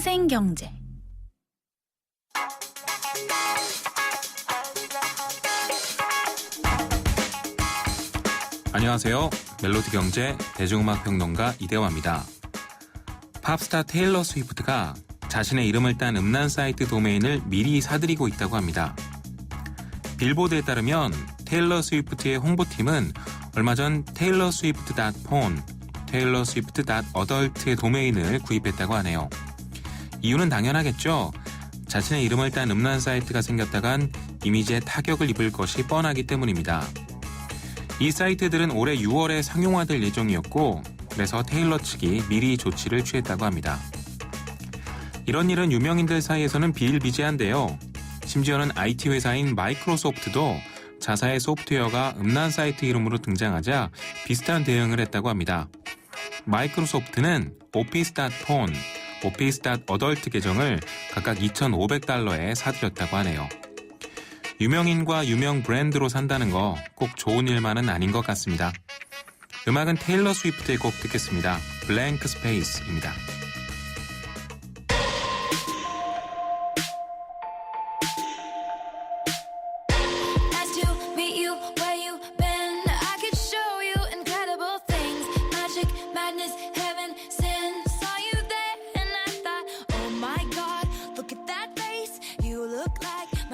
생생경제. 안녕하세요. 멜로디 경제 대중음악 평론가 이대화입니다. 팝스타 테일러 스위프트가 자신의 이름을 딴 음란 사이트 도메인을 미리 사들이고 있다고 합니다. 빌보드에 따르면 테일러 스위프트의 홍보팀은 얼마 전 테일러 스위프트.porn, 테일러 스위프트.adult의 도메인을 구입했다고 하네요. 이유는 당연하겠죠. 자신의 이름을 딴 음란 사이트가 생겼다간 이미지에 타격을 입을 것이 뻔하기 때문입니다. 이 사이트들은 올해 6월에 상용화될 예정이었고, 그래서 테일러 측이 미리 조치를 취했다고 합니다. 이런 일은 유명인들 사이에서는 비일비재한데요. 심지어는 IT 회사인 마이크로소프트도 자사의 소프트웨어가 음란 사이트 이름으로 등장하자 비슷한 대응을 했다고 합니다. 마이크로소프트는 office.porn, office.adult 계정을 각각 $2,500에 사들였다고 하네요. 유명인과 유명 브랜드로 산다는 거 꼭 좋은 일만은 아닌 것 같습니다. 음악은 테일러 스위프트의 곡 듣겠습니다. Blank Space입니다.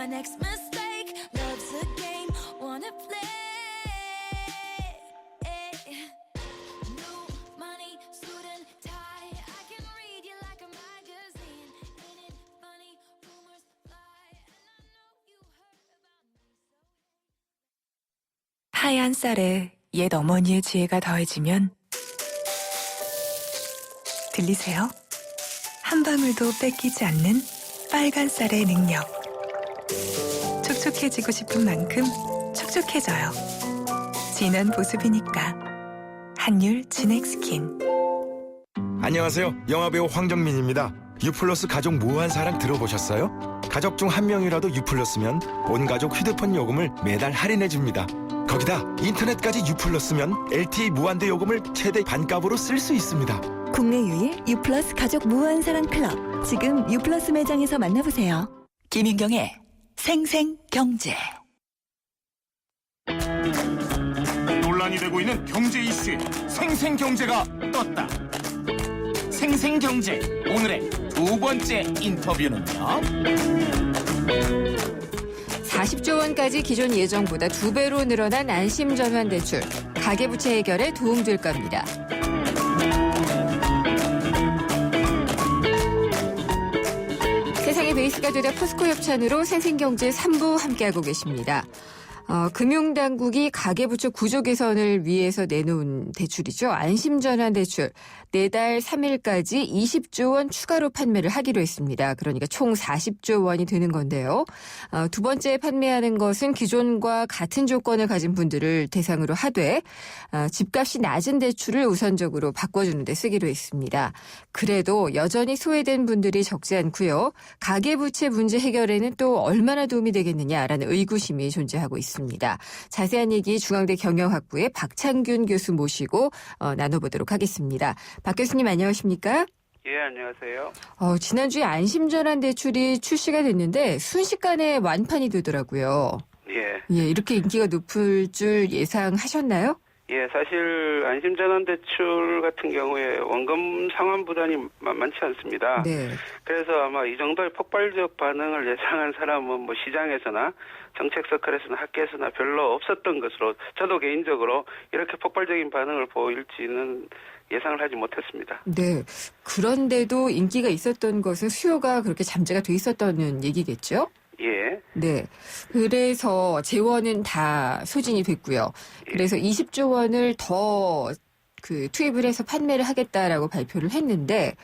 Next mistake, love's a game, wanna play. New money, suit and tie. I can read you like a magazine. Ain't it funny? Rumors fly, and I know you heard about me. 하얀 쌀에 옛 어머니의 지혜가 더해지면 들리세요? 한 방울도 뺏기지 않는 빨간 쌀의 능력. 촉촉해지고 싶은 만큼 촉촉해져요. 진한 보습이니까. 한율 진액 스킨. 안녕하세요. 영화배우 황정민입니다. 유플러스 가족 무한 사랑 들어보셨어요? 가족 중 한 명이라도 유플러스면 온 가족 휴대폰 요금을 매달 할인해줍니다. 거기다 인터넷까지 유플러스면 LTE 무한대 요금을 최대 반값으로 쓸 수 있습니다. 국내 유일 유플러스 가족 무한 사랑 클럽. 지금 유플러스 매장에서 만나보세요. 김윤경의 생생경제. 논란이 되고 있는 경제 이슈에 생생경제가 떴다. 생생경제 오늘의 두 번째 인터뷰는요. 40조 원까지 기존 예정보다 2배로 늘어난 안심전환대출. 가계부채 해결에 도움될까 합니다. 세상의 베이스가 되다 포스코 협찬으로 생생경제 3부 함께하고 계십니다. 금융당국이 가계부채 구조 개선을 위해서 내놓은 대출이죠. 안심전환대출. 내달 3일까지 20조 원 추가로 판매를 하기로 했습니다. 그러니까 총 40조 원이 되는 건데요. 두 번째 판매하는 것은 기존과 같은 조건을 가진 분들을 대상으로 하되 집값이 낮은 대출을 우선적으로 바꿔주는 데 쓰기로 했습니다. 그래도 여전히 소외된 분들이 적지 않고요. 가계부채 문제 해결에는 또 얼마나 도움이 되겠느냐라는 의구심이 존재하고 있습니다. 자세한 얘기 중앙대 경영학부의 박창균 교수 모시고 나눠보도록 하겠습니다. 박 교수님 안녕하십니까? 예, 안녕하세요. 지난주에 안심전환대출이 출시가 됐는데 순식간에 완판이 되더라고요. 예. 예, 이렇게 인기가 높을 줄 예상하셨나요? 예, 사실 안심전환대출 같은 경우에 원금 상환 부담이 만만치 않습니다. 네. 그래서 아마 이 정도의 폭발적 반응을 예상한 사람은 뭐 시장에서나 정책 서클에서나 학계에서나 별로 없었던 것으로 저도 개인적으로 이렇게 폭발적인 반응을 보일지는 예상을 하지 못했습니다. 네. 그런데도 인기가 있었던 것은 수요가 그렇게 잠재가 돼 있었다는 얘기겠죠? 예. 네. 그래서 재원은 다 소진이 됐고요. 그래서 20조 원을 더 투입을 해서 판매를 하겠다라고 발표를 했는데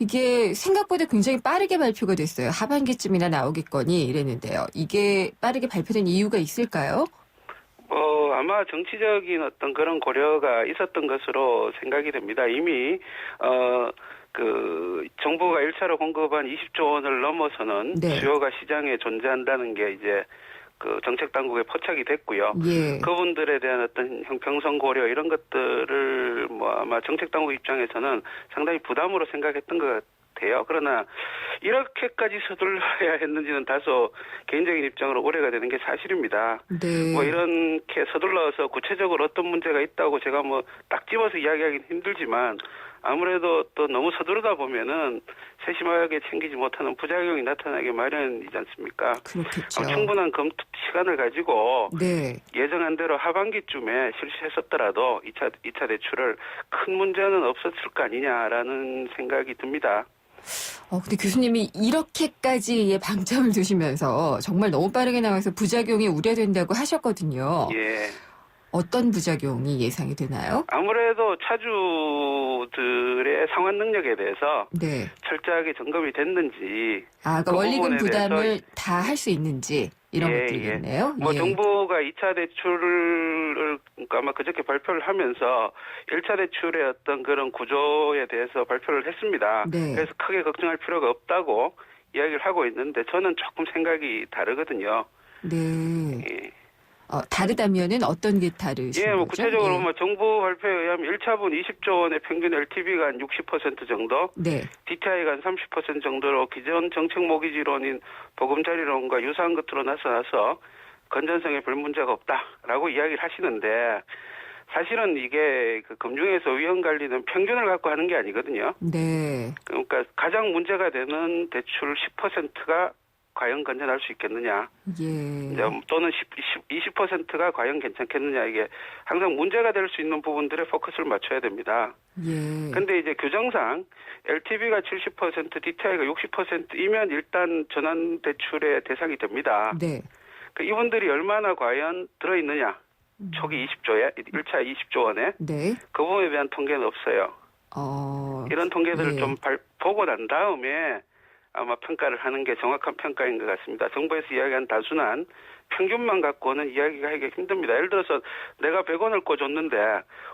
이게 생각보다 굉장히 빠르게 발표가 됐어요. 하반기쯤이나 나오겠거니 이랬는데요. 이게 빠르게 발표된 이유가 있을까요? 아마 정치적인 어떤 그런 고려가 있었던 것으로 생각이 됩니다. 이미 정부가 1차로 공급한 20조 원을 넘어서는 네. 수요가 시장에 존재한다는 게 이제 정책 당국에 포착이 됐고요. 예. 그분들에 대한 어떤 형평성 고려 이런 것들을 아마 정책 당국 입장에서는 상당히 부담으로 생각했던 것 돼요. 그러나 이렇게까지 서둘러야 했는지는 다소 개인적인 입장으로 오해가 되는 게 사실입니다. 네. 뭐 이렇게 서둘러서 구체적으로 어떤 문제가 있다고 제가 뭐 딱 집어서 이야기하기는 힘들지만 아무래도 또 너무 서두르다 보면은 세심하게 챙기지 못하는 부작용이 나타나기 마련이지 않습니까? 그렇겠죠. 충분한 검토 시간을 가지고 네. 예정한 대로 하반기쯤에 실시했었더라도 2차 대출을 큰 문제는 없었을 거 아니냐라는 생각이 듭니다. 근데 교수님이 이렇게까지의 방점을 두시면서 정말 너무 빠르게 나와서 부작용이 우려된다고 하셨거든요. 예. 어떤 부작용이 예상이 되나요? 아무래도 차주들의 상환 능력에 대해서 네. 철저하게 점검이 됐는지 그러니까 그 원리금 부분에 부담을 대해서 다 할 수 있는지 이런 예, 것들이겠네요. 뭐 예. 정부가 2차 대출을 그러니까 아마 그저께 발표를 하면서 1차 대출의 어떤 그런 구조에 대해서 발표를 했습니다. 네. 그래서 크게 걱정할 필요가 없다고 이야기를 하고 있는데 저는 조금 생각이 다르거든요. 네. 예. 다르다면은 어떤 게 다르신 예, 뭐 거죠? 구체적으로 예. 뭐 정부 발표에 의하면 1차분 20조 원의 평균 LTV가 한 60% 정도, 네. DTI가 한 30% 정도로 기존 정책 모기지론인 보금자리론과 유사한 것으로 나타나서 건전성에 별 문제가 없다라고 이야기를 하시는데 사실은 이게 그 금융에서 위험 관리는 평균을 갖고 하는 게 아니거든요. 네. 그러니까 가장 문제가 되는 대출 10%가 과연 건전할 수 있겠느냐, 예. 이제 또는 20%가 과연 괜찮겠느냐, 이게 항상 문제가 될 수 있는 부분들에 포커스를 맞춰야 됩니다. 예. 근데 이제 규정상 LTV가 70%, DTI가 60%이면 일단 전환 대출의 대상이 됩니다. 네. 그 이분들이 얼마나 과연 들어있느냐, 초기 20조에, 1차 20조 원에, 네. 그 부분에 대한 통계는 없어요. 이런 통계들을 예. 좀 보고 난 다음에 아마 평가를 하는 게 정확한 평가인 것 같습니다. 정부에서 이야기한 단순한 평균만 갖고는 이야기가 하기가 힘듭니다. 예를 들어서 내가 100원을 꿔줬는데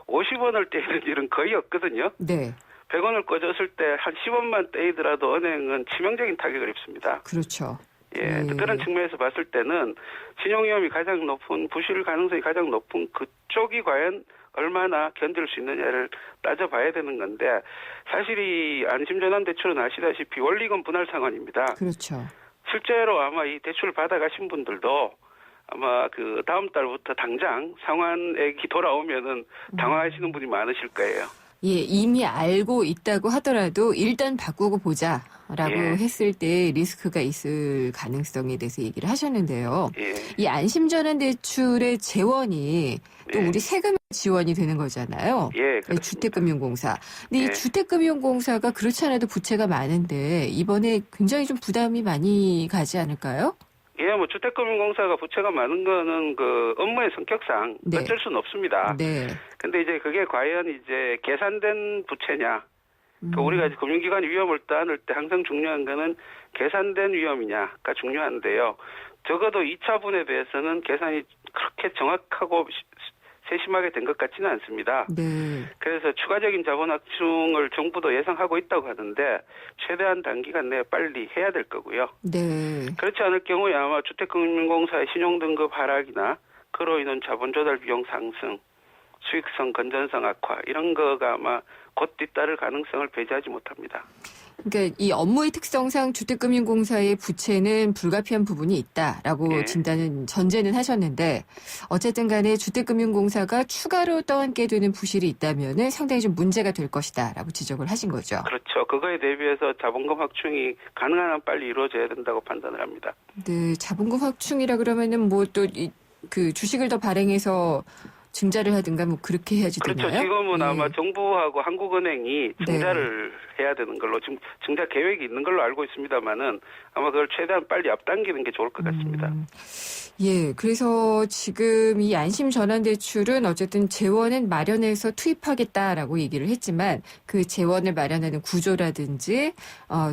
50원을 떼이는 일은 거의 없거든요. 네. 100원을 꿔줬을 때 한 10원만 떼이더라도 은행은 치명적인 타격을 입습니다. 그렇죠. 예, 그런 측면에서 봤을 때는 신용위험이 가장 높은, 부실 가능성이 가장 높은 그쪽이 과연 얼마나 견딜 수 있느냐를 따져봐야 되는 건데, 사실 이 안심전환대출은 아시다시피 원리금 분할 상환입니다. 그렇죠. 실제로 아마 이 대출 받아가신 분들도 아마 그 다음 달부터 당장 상환액이 돌아오면은 당황하시는 분이 많으실 거예요. 예, 이미 알고 있다고 하더라도 일단 바꾸고 보자라고 예. 했을 때 리스크가 있을 가능성에 대해서 얘기를 하셨는데요. 예. 이 안심전환대출의 재원이 또 예. 우리 세금 지원이 되는 거잖아요. 예, 그렇습니다. 주택금융공사. 근데 예. 이 주택금융공사가 그렇지 않아도 부채가 많은데 이번에 굉장히 좀 부담이 많이 가지 않을까요? 예, 뭐 주택금융공사가 부채가 많은 거는 그 업무의 성격상 네. 어쩔 수는 없습니다. 네. 근데 이제 그게 과연 이제 계산된 부채냐? 그 우리가 금융기관이 위험을 떠안을 때 항상 중요한 거는 계산된 위험이냐가 중요한데요. 적어도 2차분에 대해서는 계산이 그렇게 정확하고 세심하게 된 것 같지는 않습니다. 네. 그래서 추가적인 자본 확충을 정부도 예상하고 있다고 하는데 최대한 단기간 내에 빨리 해야 될 거고요. 네. 그렇지 않을 경우에 아마 주택금융공사의 신용등급 하락이나 그로 인한 자본 조달 비용 상승, 수익성, 건전성 악화 이런 거가 아마 곧 뒤따를 가능성을 배제하지 못합니다. 그러니까 이 업무의 특성상 주택금융공사의 부채는 불가피한 부분이 있다라고 예. 진단은 전제는 하셨는데 어쨌든 간에 주택금융공사가 추가로 떠안게 되는 부실이 있다면은 상당히 좀 문제가 될 것이다라고 지적을 하신 거죠. 그렇죠. 그거에 대비해서 자본금 확충이 가능한 한 빨리 이루어져야 된다고 판단을 합니다. 네, 자본금 확충이라 그러면은 뭐 또 그 주식을 더 발행해서 증자를 하든가 뭐 그렇게 해야지 그렇죠. 되나요? 지금은 예. 아마 정부하고 한국은행이 증자를 해야 되는 걸로 지금 증자 계획이 있는 걸로 알고 있습니다만은 아마 그걸 최대한 빨리 앞당기는 게 좋을 것 같습니다. 예, 그래서 지금 이 안심전환대출은 어쨌든 재원은 마련해서 투입하겠다라고 얘기를 했지만 그 재원을 마련하는 구조라든지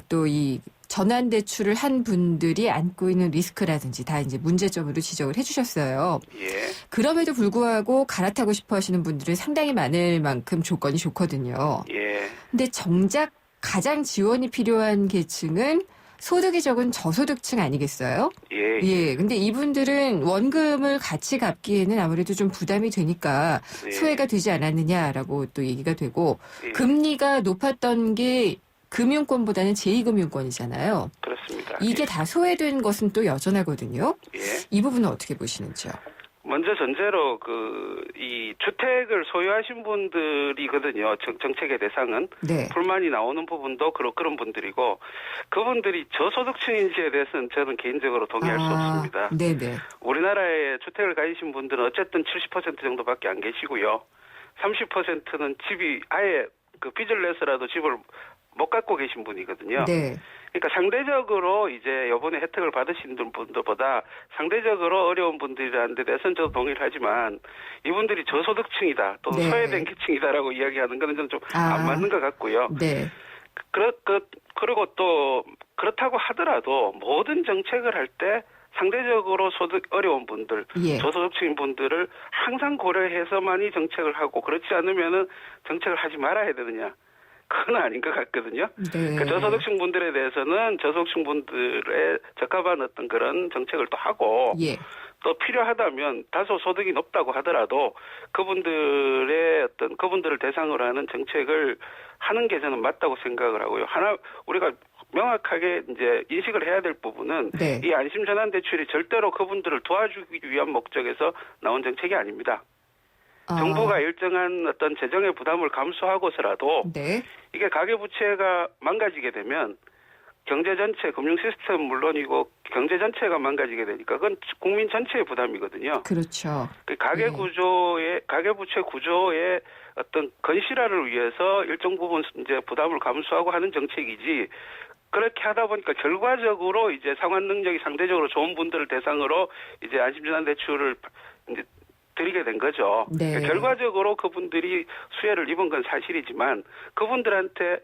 또 이 전환대출을 한 분들이 안고 있는 리스크라든지 다 이제 문제점으로 지적을 해주셨어요. 예. 그럼에도 불구하고 갈아타고 싶어 하시는 분들은 상당히 많을 만큼 조건이 좋거든요. 예. 근데 정작 가장 지원이 필요한 계층은 소득이 적은 저소득층 아니겠어요? 예. 예. 근데 이분들은 원금을 같이 갚기에는 아무래도 좀 부담이 되니까 예. 소외가 되지 않았느냐라고 또 얘기가 되고 예. 금리가 높았던 게 금융권보다는 제2금융권이잖아요. 그렇습니다. 이게 예. 다 소외된 것은 또 여전하거든요. 예. 이 부분은 어떻게 보시는지요? 먼저 전제로 이 주택을 소유하신 분들이거든요. 정책의 대상은. 네. 불만이 나오는 부분도 그런 분들이고 그분들이 저소득층인지에 대해서는 저는 개인적으로 동의할 수 없습니다. 네네. 우리나라에 주택을 가지신 분들은 어쨌든 70% 정도밖에 안 계시고요. 30%는 집이 아예 그 빚을 내서라도 집을 못 갖고 계신 분이거든요. 네. 그러니까 상대적으로 이제 이번에 혜택을 받으신 분들보다 상대적으로 어려운 분들이라는 데 대해서는 저도 동의를 하지만 이분들이 저소득층이다 또 네. 소외된 계층이다라고 이야기하는 거는 저는 좀 아. 안 맞는 것 같고요. 네. 그리고 또 그렇다고 하더라도 모든 정책을 할 때 상대적으로 소득 어려운 분들, 예. 저소득층인 분들을 항상 고려해서만이 정책을 하고 그렇지 않으면은 정책을 하지 말아야 되느냐? 그건 아닌 것 같거든요. 네. 그 저소득층 분들에 대해서는 저소득층 분들의 적합한 어떤 그런 정책을 또 하고 예. 또 필요하다면 다소 소득이 높다고 하더라도 그분들을 대상으로 하는 정책을 하는 게 저는 맞다고 생각을 하고요. 하나 우리가 명확하게 이제 인식을 해야 될 부분은 네. 이 안심 전환 대출이 절대로 그분들을 도와주기 위한 목적에서 나온 정책이 아닙니다. 정부가 일정한 어떤 재정의 부담을 감수하고서라도 네. 이게 가계부채가 망가지게 되면 경제 전체, 금융 시스템 물론이고 경제 전체가 망가지게 되니까 그건 국민 전체의 부담이거든요. 그렇죠. 그 가계부채 구조의 어떤 건실화를 위해서 일정 부분 이제 부담을 감수하고 하는 정책이지 그렇게 하다 보니까 결과적으로 이제 상환 능력이 상대적으로 좋은 분들을 대상으로 이제 안심전환 대출을 이제 드리게 된 거죠. 네. 그러니까 결과적으로 그분들이 수혜를 입은 건 사실이지만 그분들한테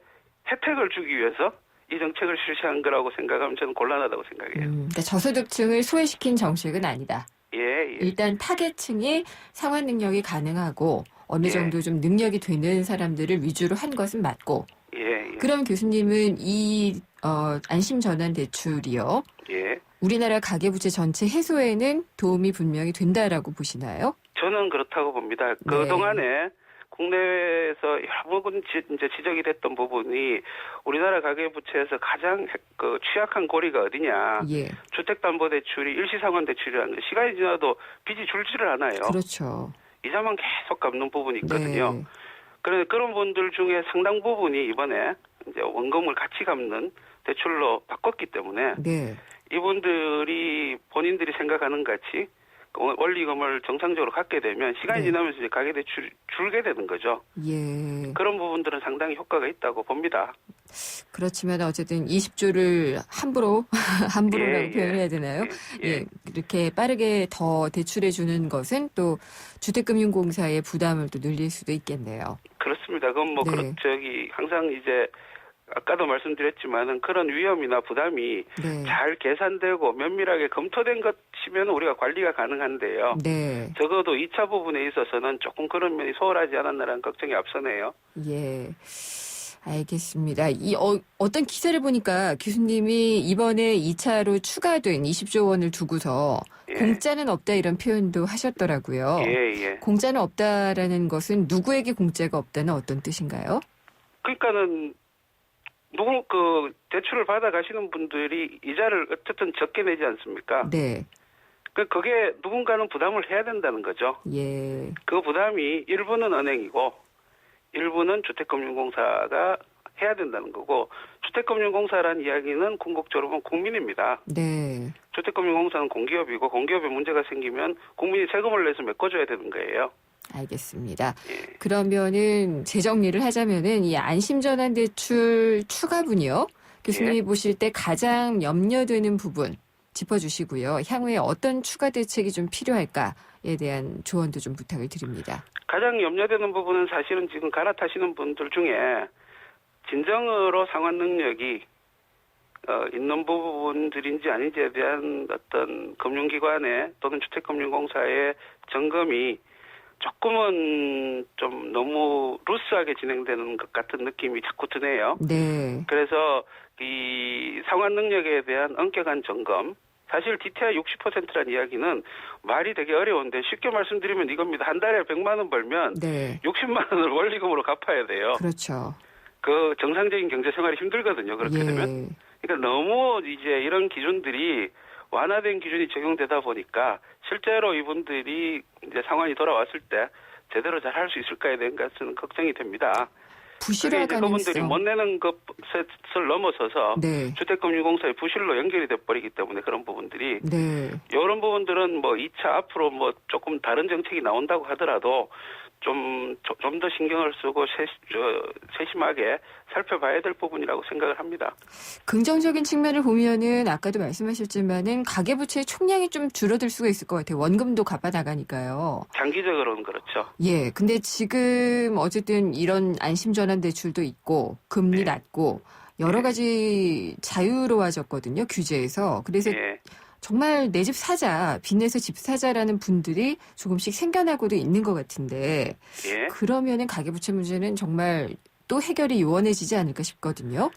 혜택을 주기 위해서 이 정책을 실시한 거라고 생각하면 저는 곤란하다고 생각해요. 그러니까 저소득층을 소외시킨 정책은 아니다. 예, 예. 일단 타겟층이 상환 능력이 가능하고 어느 예. 정도 좀 능력이 되는 사람들을 위주로 한 것은 맞고. 예, 예. 그럼 교수님은 이 안심 전환 대출이요. 예. 우리나라 가계부채 전체 해소에는 도움이 분명히 된다라고 보시나요? 저는 그렇다고 봅니다. 네. 그동안에 국내에서 여러 번 이제 지적이 됐던 부분이 우리나라 가계부채에서 가장 그 취약한 고리가 어디냐. 예. 주택담보대출이 일시상환대출이라는 게 시간이 지나도 빚이 줄지를 않아요. 그렇죠. 이자만 계속 갚는 부분이 있거든요. 네. 그런데 그런 분들 중에 상당 부분이 이번에 이제 원금을 같이 갚는 대출로 바꿨기 때문에 네. 이분들이 본인들이 생각하는 같이 원리금을 정상적으로 갖게 되면 시간이 네. 지나면서 이제 가계대출이 줄게 되는 거죠. 예. 그런 부분들은 상당히 효과가 있다고 봅니다. 그렇지만 어쨌든 20조를 함부로라고 예, 표현해야 되나요? 예, 예. 이렇게 빠르게 더 대출해 주는 것은 또 주택금융공사의 부담을 또 늘릴 수도 있겠네요. 그렇습니다. 그건 뭐 네. 항상 이제 아까도 말씀드렸지만은 그런 위험이나 부담이 네. 잘 계산되고 면밀하게 검토된 것이면 우리가 관리가 가능한데요. 네. 적어도 2차 부분에 있어서는 조금 그런 면이 소홀하지 않았나라는 걱정이 앞서네요. 예. 알겠습니다. 어떤 기사를 보니까 교수님이 이번에 2차로 추가된 20조 원을 두고서 예. 공짜는 없다 이런 표현도 하셨더라고요. 예, 예. 공짜는 없다라는 것은 누구에게 공짜가 없다는 어떤 뜻인가요? 그러니까는 대출을 받아 가시는 분들이 이자를 어쨌든 적게 내지 않습니까? 네. 그게 누군가는 부담을 해야 된다는 거죠. 예. 그 부담이 일부는 은행이고 일부는 주택금융공사가 해야 된다는 거고 주택금융공사라는 이야기는 궁극적으로 보면 국민입니다. 네. 주택금융공사는 공기업이고 공기업에 문제가 생기면 국민이 세금을 내서 메꿔줘야 되는 거예요. 알겠습니다. 예. 그러면은 재정리를 하자면은 이 안심전환 대출 추가분이요. 교수님이 예. 보실 때 가장 염려되는 부분 짚어주시고요. 향후에 어떤 추가 대책이 좀 필요할까에 대한 조언도 좀 부탁을 드립니다. 가장 염려되는 부분은 사실은 지금 갈아타시는 분들 중에 진정으로 상환 능력이 있는 부분들인지 아닌지에 대한 어떤 금융기관의 또는 주택금융공사의 점검이 조금은 좀 너무 루스하게 진행되는 것 같은 느낌이 자꾸 드네요. 네. 그래서 이 상환 능력에 대한 엄격한 점검, 사실 DTI 60%라는 이야기는 말이 되게 어려운데 쉽게 말씀드리면 이겁니다. 한 달에 100만 원 벌면 네. 60만 원을 원리금으로 갚아야 돼요. 그렇죠. 그 정상적인 경제 생활이 힘들거든요. 그렇게 예. 되면. 그러니까 너무 이제 이런 기준들이 완화된 기준이 적용되다 보니까 실제로 이분들이 이제 상황이 돌아왔을 때 제대로 잘 할 수 있을까에 대한 것은 걱정이 됩니다. 부실화 그게 이제 그분들이 가능성. 못 내는 것을 넘어서서 네. 주택금융공사의 부실로 연결이 돼버리기 때문에 그런 부분들이 네. 이런 부분들은 뭐 2차 앞으로 뭐 조금 다른 정책이 나온다고 하더라도 좀 더 신경을 쓰고 세심하게 살펴봐야 될 부분이라고 생각을 합니다. 긍정적인 측면을 보면은 아까도 말씀하셨지만은 가계부채의 총량이 좀 줄어들 수가 있을 것 같아요. 원금도 갚아 나가니까요. 장기적으로는 그렇죠. 예. 근데 지금 어쨌든 이런 안심전환대출도 있고 금리 네. 낮고 여러 가지 자유로워졌거든요. 규제에서. 그래서 예. 정말 내 집 사자, 빚내서 집 사자라는 분들이 조금씩 생겨나고도 있는 것 같은데 예. 그러면은 가계부채 문제는 정말 또 해결이 요원해지지 않을까 싶거든요.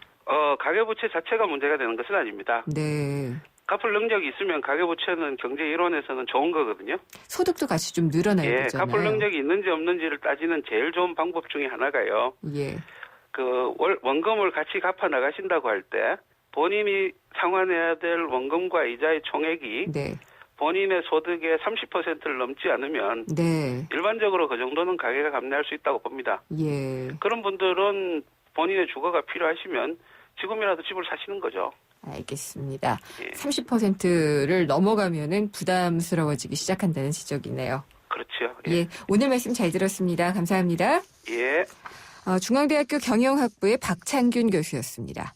가계부채 자체가 문제가 되는 것은 아닙니다. 네. 갚을 능력이 있으면 가계부채는 경제 이론에서는 좋은 거거든요. 소득도 같이 좀 늘어나야 예, 되잖아요. 갚을 능력이 있는지 없는지를 따지는 제일 좋은 방법 중에 하나가요. 예. 그 원금을 같이 갚아 나가신다고 할 때 본인이 상환해야 될 원금과 이자의 총액이 네. 본인의 소득의 30%를 넘지 않으면 네. 일반적으로 그 정도는 가계가 감내할 수 있다고 봅니다. 예. 그런 분들은 본인의 주거가 필요하시면 지금이라도 집을 사시는 거죠. 알겠습니다. 예. 30%를 넘어가면은 부담스러워지기 시작한다는 지적이네요. 그렇죠. 예. 오늘 말씀 잘 들었습니다. 감사합니다. 예. 중앙대학교 경영학부의 박창균 교수였습니다.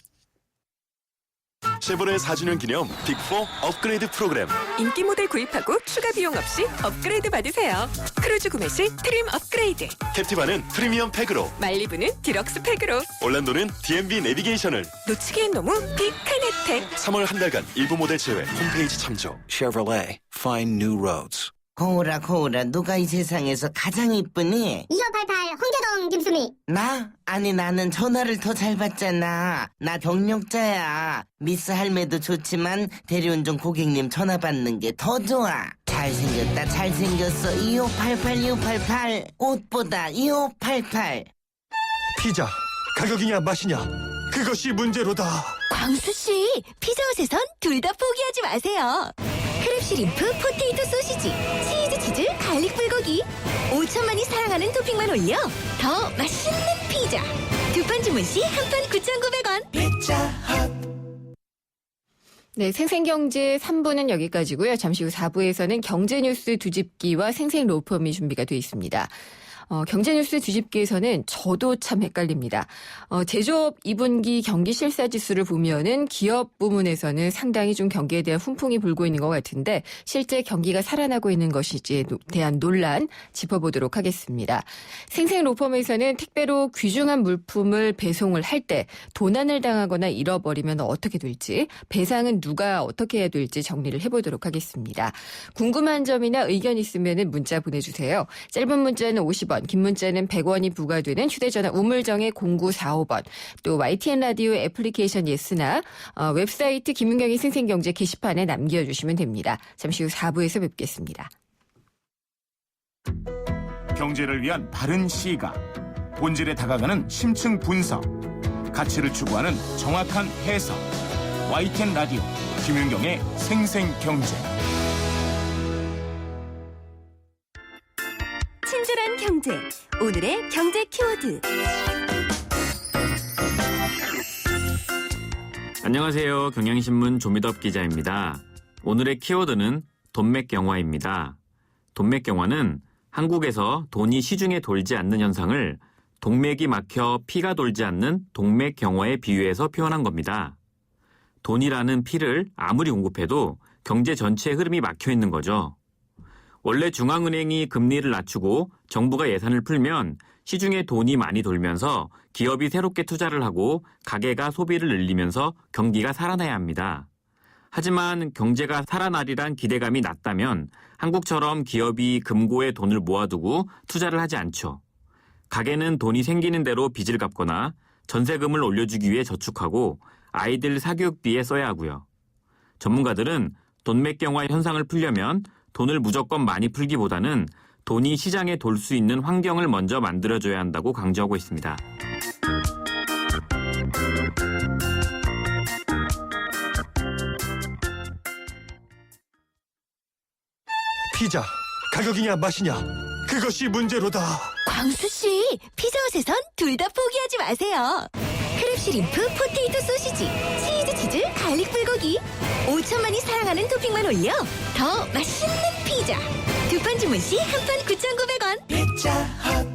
쉐보레 4주년 기념 빅4 업그레이드 프로그램. 인기 모델 구입하고 추가 비용 없이 업그레이드 받으세요. 크루즈 구매 시 트림 업그레이드, 캡티바는 프리미엄 팩으로, 말리부는 디럭스 팩으로, 올란도는 DMB 내비게이션을. 놓치기엔 너무 빅한 혜택. 3월 한 달간 일부 모델 제외 홈페이지 참조. Chevrolet, find new roads. 거울아 거울아 누가 이 세상에서 가장 이쁘니? 2588 홍대동 김수미. 나? 아니 나는 전화를 더 잘 받잖아. 나 경력자야. 미스 할매도 좋지만 대리운전 고객님 전화 받는 게 더 좋아. 잘생겼다 잘생겼어. 2588 2588 옷보다 2588. 피자 가격이냐 맛이냐 그것이 문제로다. 광수씨, 피자헛에선 둘 다 포기하지 마세요. 크랩 시림프, 포테이토 소시지, 치즈, 갈릭 불고기. 5천만이 사랑하는 토핑만 올려 더 맛있는 피자. 두 판 주문 시 한 판 9,900원. 피자헛. 네, 생생경제 3부는 여기까지고요. 잠시 후 4부에서는 경제뉴스 뒤집기와 생생로펌이 준비가 되어 있습니다. 경제뉴스 뒤집기에서는 저도 참 헷갈립니다. 제조업 2분기 경기 실사지수를 보면은 기업 부문에서는 상당히 좀 경기에 대한 훈풍이 불고 있는 것 같은데 실제 경기가 살아나고 있는 것인지에 대한 논란 짚어보도록 하겠습니다. 생생로펌에서는 택배로 귀중한 물품을 배송을 할 때 도난을 당하거나 잃어버리면 어떻게 될지, 배상은 누가 어떻게 해야 될지 정리를 해보도록 하겠습니다. 궁금한 점이나 의견 있으면 문자 보내주세요. 짧은 문자는 50원, 긴 문자는 100원이 부과되는 휴대전화 우물정의 0945번, 또 YTN 라디오 애플리케이션 예스나 웹사이트 김은경의 생생경제 게시판에 남겨주시면 됩니다. 잠시 후 4부에서 뵙겠습니다. 경제를 위한 바른 시각, 본질에 다가가는 심층 분석, 가치를 추구하는 정확한 해석. YTN 라디오 김윤경의 생생경제. 친절한 경제. 오늘의 경제 키워드. 안녕하세요. 경향신문 조미덕 기자입니다. 오늘의 키워드는 돈맥경화입니다. 돈맥경화는 한국에서 돈이 시중에 돌지 않는 현상을 동맥이 막혀 피가 돌지 않는 동맥경화에 비유해서 표현한 겁니다. 돈이라는 피를 아무리 공급해도 경제 전체의 흐름이 막혀 있는 거죠. 원래 중앙은행이 금리를 낮추고 정부가 예산을 풀면 시중에 돈이 많이 돌면서 기업이 새롭게 투자를 하고 가게가 소비를 늘리면서 경기가 살아나야 합니다. 하지만 경제가 살아나리란 기대감이 낮다면 한국처럼 기업이 금고에 돈을 모아두고 투자를 하지 않죠. 가게는 돈이 생기는 대로 빚을 갚거나 전세금을 올려주기 위해 저축하고 아이들 사교육비에 써야 하고요. 전문가들은 돈맥경화 현상을 풀려면 돈을 무조건 많이 풀기보다는 돈이 시장에 돌 수 있는 환경을 먼저 만들어줘야 한다고 강조하고 있습니다. 피자 가격이냐 맛이냐 그것이 문제로다. 광수 씨, 피자헛에선 둘 다 포기하지 마세요. 크랩쉬림프, 포테이토 소시지, 치즈 치즈, 갈릭 불고기. 5천만이 사랑하는 토핑만 올려 더 맛있는 피자. 두 판 주문 시 한 판 9,900원. 피자헛.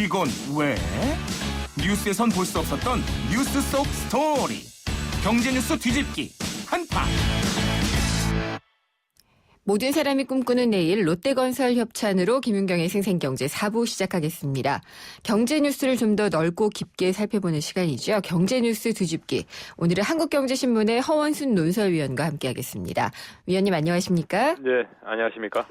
이건 왜? 뉴스에선 볼 수 없었던 뉴스 속 스토리. 경제 뉴스 뒤집기 한판. 모든 사람이 꿈꾸는 내일 롯데건설 협찬으로 김윤경의 생생경제 4부 시작하겠습니다. 경제 뉴스를 좀 더 넓고 깊게 살펴보는 시간이죠. 경제 뉴스 뒤집기. 오늘은 한국경제신문의 허원순 논설위원과 함께하겠습니다. 위원님 안녕하십니까? 네, 안녕하십니까?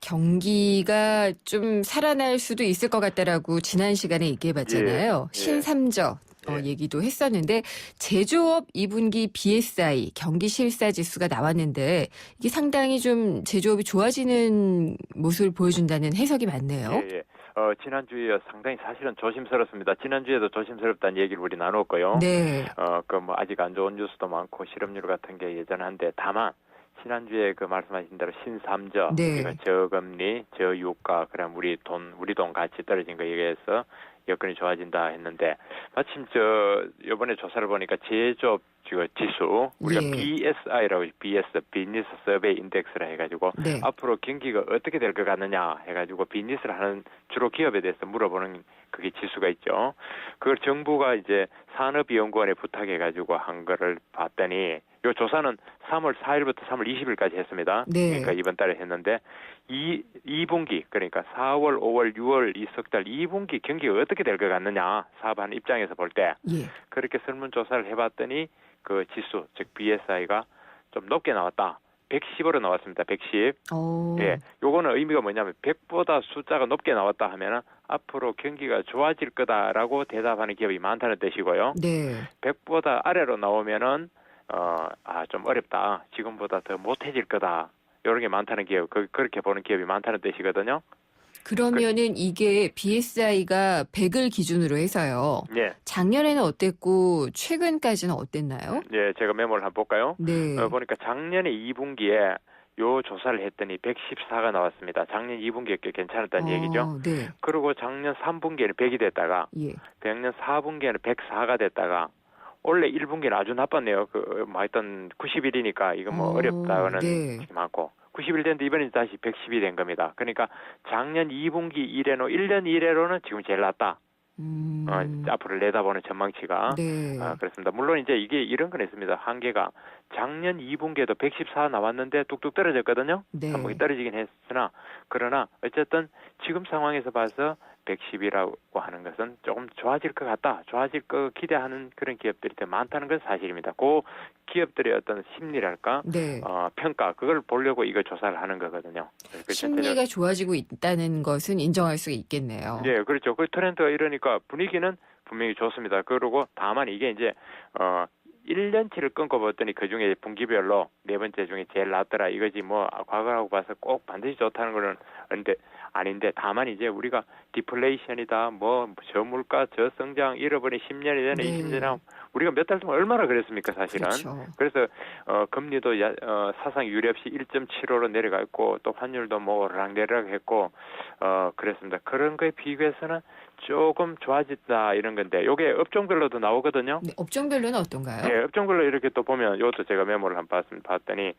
경기가 좀 살아날 수도 있을 것 같다라고 지난 시간에 얘기해봤잖아요. 예. 신삼저 얘기도 했었는데 제조업 2분기 BSI 경기 실사 지수가 나왔는데 이게 상당히 좀 제조업이 좋아지는 모습을 보여준다는 해석이 많네요. 예. 지난주에 상당히 사실은 조심스럽습니다. 지난주에도 조심스럽다는 얘기를 우리 나눴고요. 네. 뭐 아직 안 좋은 뉴스도 많고 실업률 같은 게 여전한데 다만 지난주에 그 말씀하신 대로 신삼저, 네. 우리가 저금리, 저유가, 그럼 우리 돈 가치 떨어진 거에 의해서 여건이 좋아진다 했는데 마침 이번에 조사를 보니까 제조업 지수 우리가 예. BSI라고 비즈니스 서베이 인덱스라 해가지고 네. 앞으로 경기가 어떻게 될 것 같느냐 해가지고 비즈니스를 하는 주로 기업에 대해서 물어보는 그게 지수가 있죠. 그걸 정부가 이제 산업연구원에 부탁해가지고 한 거를 봤더니 이 조사는 3월 4일부터 3월 20일까지 했습니다. 네. 그러니까 이번 달에 했는데 2분기 그러니까 4월, 5월, 6월 이 석 달 2분기 경기가 어떻게 될 것 같느냐 사업하는 입장에서 볼 때 예. 그렇게 설문조사를 해봤더니 그 지수 즉 BSI가 좀 높게 나왔다. 110으로 나왔습니다. 110. 오. 예, 요거는 의미가 뭐냐면 100보다 숫자가 높게 나왔다 하면은 앞으로 경기가 좋아질 거다라고 대답하는 기업이 많다는 뜻이고요. 네. 100보다 아래로 나오면은 좀 어렵다. 지금보다 더 못해질 거다. 이런 게 많다는 기업, 그렇게 보는 기업이 많다는 뜻이거든요. 그러면은 이게 BSI가 100을 기준으로 해서요. 예. 작년에는 어땠고 최근까지는 어땠나요? 예, 제가 메모를 한번 볼까요? 네. 보니까 작년에 2분기에 요 조사를 했더니 114가 나왔습니다. 작년 2분기에 꽤 괜찮았다는 얘기죠. 네. 그리고 작년 3분기에는 100이 됐다가 예. 작년 4분기에는 104가 됐다가 원래 1분기는 아주 나빴네요. 하여튼 90일이니까 이거 뭐 어렵다는 네. 게 많고 90일 됐는데 이번에 다시 110이 된 겁니다. 그러니까 작년 2분기 이래로 1년 이래로는 지금 제일 낫다. 앞으로 내다보는 전망치가 네. 그렇습니다. 물론 이제 이게 이런 건 있습니다. 한계가 작년 2분기에도 114 나왔는데 뚝뚝 떨어졌거든요. 네. 한 번에 떨어지긴 했으나 그러나 어쨌든 지금 상황에서 봐서 110이라고 하는 것은 조금 좋아질 것 같다. 좋아질 거 기대하는 그런 기업들이 더 많다는 건 사실입니다. 그 기업들의 어떤 심리랄까 네. 평가 그걸 보려고 이거 조사를 하는 거거든요. 심리가 좋아지고 있다는 것은 인정할 수 있겠네요. 네, 그렇죠. 그 트렌드가 이러니까 분위기는 분명히 좋습니다. 그리고 다만 이게 이제 1년치를 끊고 봤더니 그중에 분기별로 네 번째 중에 제일 낫더라 이거지 뭐 과거라고 봐서 꼭 반드시 좋다는 거는 아닌데 다만 이제 우리가 디플레이션이다 뭐 저물가 저성장 잃어버린 10년이 되네 20년 하면 우리가 몇 달 동안 얼마나 그랬습니까 사실은. 그렇죠. 그래서 금리도 사상 유례 없이 1.75로 내려가 있고 또 환율도 뭐 오르락내리락 했고 그랬습니다. 그런 거에 비교해서는 조금 좋아졌다 이런 건데 요게 업종별로도 나오거든요. 네, 업종별로는 어떤가요? 네, 업종별로 이렇게 또 보면 이것도 제가 메모를 한번 봤더니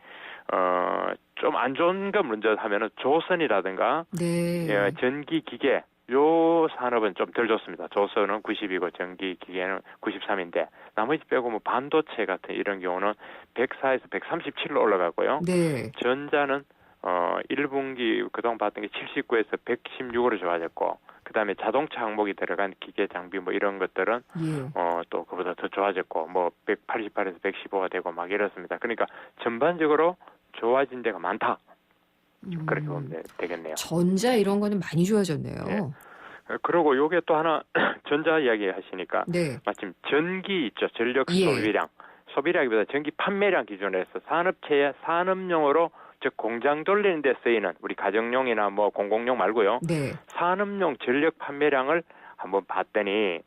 좀 안 좋은 거 먼저 하면은 조선이라든가 네. 전기 기계 요 산업은 좀 덜 좋습니다. 조선은 90이고 전기 기계는 93인데 나머지 빼고 뭐 반도체 같은 이런 경우는 104에서 137로 올라가고요. 네. 전자는 1분기 그동안 봤던 게 79에서 116으로 좋아졌고 그다음에 자동차 항목이 들어간 기계 장비 뭐 이런 것들은 또 그보다 더 좋아졌고 뭐 188에서 115가 되고 막 이렇습니다. 그러니까 전반적으로 좋아진 데가 많다. 그렇게 보면 되겠네요. 전자 이런 거는 많이 좋아졌네요. 네. 그리고 요게 또 하나 전자 이야기 하시니까 네. 마침 전기 있죠. 전력 예. 소비량보다 전기 판매량 기준으로 해서 산업체의 산업용으로 즉 공장 돌리는 데 쓰이는 우리 가정용이나 뭐 공공용 말고요. 네. 산업용 전력 판매량을 한번 봤더니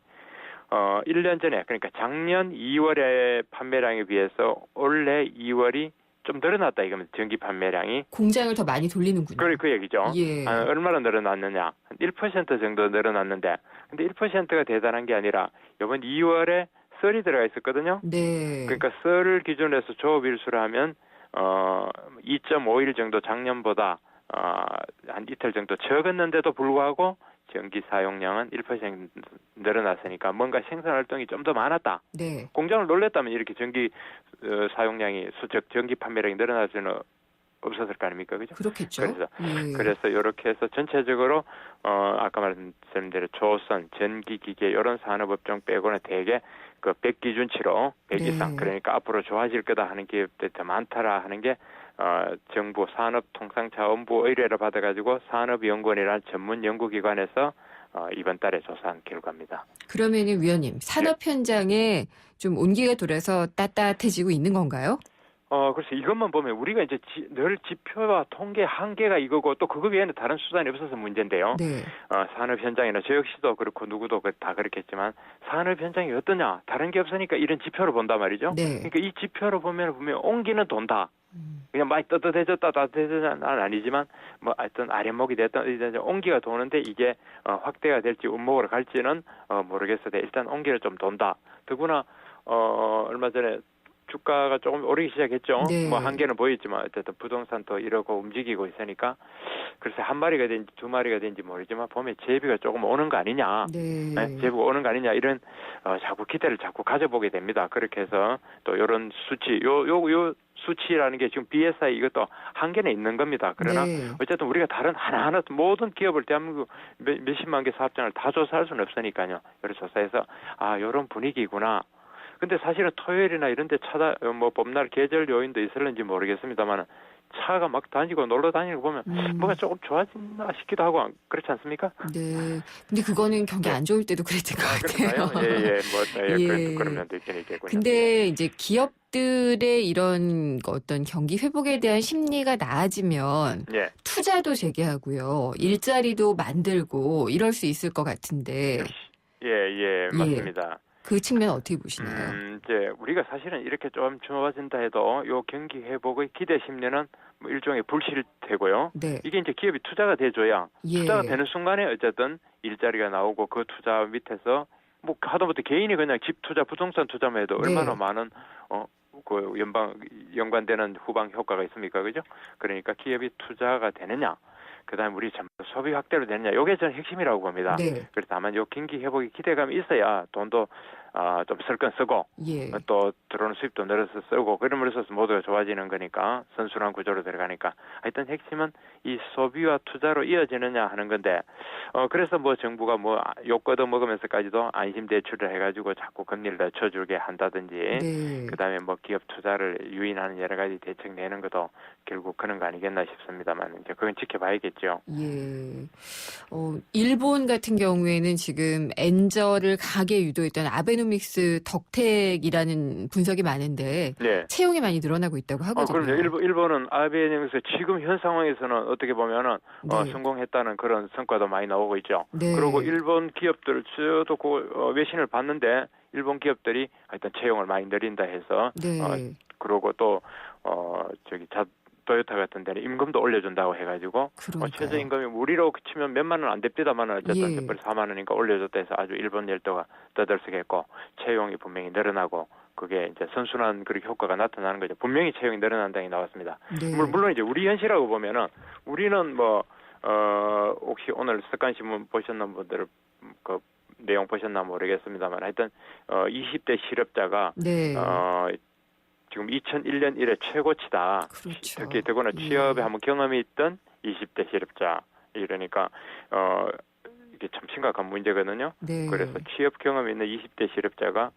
1년 전에 그러니까 작년 2월의 판매량에 비해서 올해 2월이 좀 늘어났다 이거면 전기 판매량이 공장을 더 많이 돌리는군요. 그 얘기죠. 예. 얼마나 늘어났느냐? 한 1% 정도 늘어났는데 근데 1%가 대단한 게 아니라 이번 2월에 썰이 들어가 있었거든요. 네. 그러니까 썰을 기준으로 해서 조업일수를 하면 2.5일 정도 작년보다 한 이틀 정도 적었는데도 불구하고 전기 사용량은 1% 늘어났으니까 뭔가 생산 활동이 좀 더 많았다. 네. 공장을 놀랬다면 이렇게 전기 사용량이 전기 판매량이 늘어날 수는 없었을 거 아닙니까, 그죠? 그렇겠죠. 그래서 이렇게 해서 전체적으로 아까 말씀드린 대로 조선, 전기기계 이런 산업업종 빼고는 대개 그 100 기준치로 100 이상 그러니까 앞으로 좋아질 거다 하는 기업들이 더 많다라 하는 게 정부 산업통상자원부 의뢰를 받아가지고 산업연구원이라는 전문 연구기관에서 이번 달에 조사한 결과입니다. 그러면은 위원님 산업 현장에 좀 온기가 돌아서 따뜻해지고 있는 건가요? 그래서 이것만 보면 우리가 이제 늘 지표와 통계 한계가 이거고 또 그거 외에는 다른 수단이 없어서 문제인데요. 네. 산업 현장이나 저 역시도 그렇고 누구도 다 그렇겠지만 산업 현장이 어떠냐 다른 게 없으니까 이런 지표로 본단 말이죠. 네. 그러니까 이 지표로 보면 온기는 돈다. 그냥 많이 따뜻해졌다 따뜻해졌다는 아니지만 뭐 하여튼 아랫목이 됐든 온기가 도는데 이게 확대가 될지 운목으로 갈지는 모르겠어도 일단 온기를 좀 돈다. 더구나 얼마 전에 주가가 조금 오르기 시작했죠. 네. 뭐 한계는 보이지만 어쨌든 부동산도 이러고 움직이고 있으니까 글쎄 한 마리가 된지 두 마리가 된지 모르지만 보면 제비가 조금 오는 거 아니냐. 네. 제비가 오는 거 아니냐 이런 자꾸 기대를 자꾸 가져보게 됩니다. 그렇게 해서 또 이런 수치 요 수치라는 게 지금 BSI 이것도 한계는 있는 겁니다. 그러나 어쨌든 우리가 다른 하나하나 모든 기업을 대한민국 몇십만 개 사업장을 다 조사할 수는 없으니까요. 여러 조사해서 이런 분위기구나. 근데 사실은 토요일이나 이런 데 뭐 봄날 계절 요인도 있을는지 모르겠습니다만 차가 막 다니고 놀러 다니는 거 보면 뭐가 조금 좋아진다 싶기도 하고 그렇지 않습니까? 네. 근데 그거는 경기 안 좋을 때도 그랬던 것 같아요. 예. 그런 면도 있긴 있겠군요. 근데 이제 기업들의 이런 어떤 경기 회복에 대한 심리가 나아지면 투자도 재개하고요. 일자리도 만들고 이럴 수 있을 것 같은데. 예, 맞습니다. 그 측면 어떻게 보시나요? 이제 우리가 사실은 이렇게 좀 좋아진다 해도 요 경기 회복의 기대 심리는 뭐 일종의 불실태고요. 네. 이게 이제 기업이 투자가 돼줘야 투자가 되는 순간에 어쨌든 일자리가 나오고 그 투자 밑에서 뭐 하다못해 개인이 그냥 집 투자, 부동산 투자만 해도 얼마나 많은 그 연관되는 후방 효과가 있습니까, 그죠? 그러니까 기업이 투자가 되느냐. 그다음에 우리 소비 확대로 되느냐. 이게 저는 핵심이라고 봅니다. 그래서 다만 요 경기 회복의 기대감이 있어야 돈도 좀 쓸 건 쓰고 또 들어오는 수입도 늘어서 쓰고 그럼으로써 모두가 좋아지는 거니까 선순환 구조로 들어가니까 하여튼 핵심은 이 소비와 투자로 이어지느냐 하는 건데 그래서 뭐 정부가 뭐 욕 걷어 먹으면서까지도 안심 대출을 해가지고 자꾸 금리를 낮춰주게 한다든지 그다음에 뭐 기업 투자를 유인하는 여러 가지 대책 내는 것도 결국 그런 거 아니겠나 싶습니다만 이제 그건 지켜봐야겠죠. 일본 같은 경우에는 지금 엔저를 가게 유도했던 아베노믹스 덕택이라는 분석이 많은데 채용이 많이 늘어나고 있다고 하거든요. 그럼요. 일본은 아베노믹스 지금 현 상황에서는 어떻게 보면은 성공했다는 그런 성과도 많이 나오고 있죠. 그리고 일본 기업들 저도 그 외신을 봤는데 일본 기업들이 하여튼 채용을 많이 늘린다 해서 그리고 또 토요타 같은 데는 임금도 올려준다고 해가지고 최저임금이 우리로 치면 몇만 원 안 됩니다만 어쨌든 4만 원인가 올려줬다 해서 아주 일본 열도가 떠들썩했고 채용이 분명히 늘어나고 그게 이제 선순환 그렇게 효과가 나타나는 거죠. 분명히 채용이 늘어난다는 게 나왔습니다. 물론 이제 우리 현실하고 보면은 우리는 뭐 혹시 오늘 습관신문 보셨는 분들 그 내용 보셨나 모르겠습니다만 하여튼 20대 실업자가 지금 2001년 이래 최고치다. 특히 더구나 취업에 한번 경험이 있던 20대 실업자 이러니까 이게 참 심각한 문제거든요. 그래서 취업 경험이 있는 20대 실업자가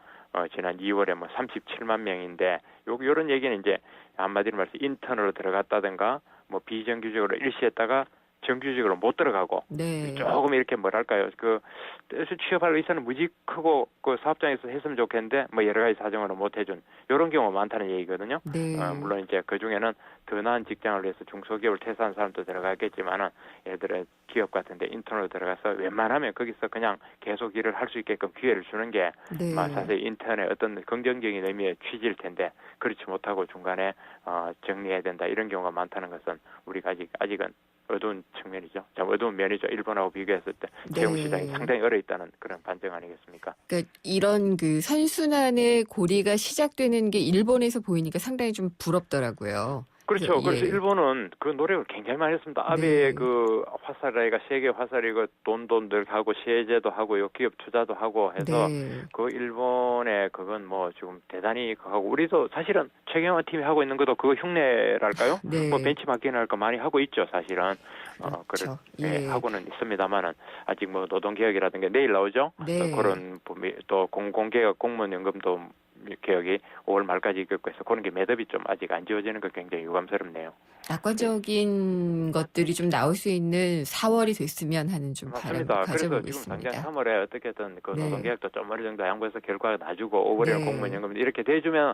지난 2월에 뭐 37만 명인데 요런 얘기는 이제 한마디로 말해서 인턴으로 들어갔다든가 뭐 비정규직으로 일시했다가 정규직으로 못 들어가고 네. 조금 이렇게 뭐랄까요 그 취업할 의사는 무지 크고 그 사업장에서 했으면 좋겠는데 뭐 여러 가지 사정으로 못 해준 이런 경우가 많다는 얘기거든요. 네. 물론 이제 그 중에는 더 나은 직장을 위해서 중소기업을 퇴사한 사람도 들어가겠지만은 예를 들어 기업 같은데 인턴으로 들어가서 웬만하면 거기서 그냥 계속 일을 할 수 있게끔 기회를 주는 게 네. 사실 인턴의 어떤 긍정적인 의미의 취지일 텐데 그렇지 못하고 중간에 정리해야 된다 이런 경우가 많다는 것은 우리가 아직은 어두운 측면이죠. 참 어두운 면이죠. 일본하고 비교했을 때 채용 시장이 상당히 얼어 있다는 그런 반증 아니겠습니까? 그러니까 이런 그 선순환의 고리가 시작되는 게 일본에서 보이니까 상당히 좀 부럽더라고요. 그렇죠. 그래서 예. 일본은 그 노력을 굉장히 많이 했습니다. 아베의 그 화살이가 세계 화살이고 돈들 하고 세제도 하고 기업 투자도 하고 해서 그 일본의 그건 뭐 지금 대단히 하고 우리도 사실은 최경환 팀이 하고 있는 것도 그거 흉내랄까요? 뭐 벤치마킹 할 거 많이 하고 있죠, 사실은. 그렇죠. 하고는 있습니다만은 아직 뭐 노동개혁이라든가 내일 나오죠. 그런 또 공공개혁 공무원연금도 개혁이 5월 말까지 있겠고 해서 그런 게 매듭이 좀 아직 안 지어지는 거 굉장히 유감스럽네요. 낙관적인 것들이 좀 나올 수 있는 4월이 됐으면 하는 좀 바람을 맞습니다. 그래서 가져보고 지금 있습니다. 당장 3월에 어떻게든 그 노동개혁도 좀 어느 정도 양보해서 결과가 나주고 5월에는 공무원연금 이렇게 돼주면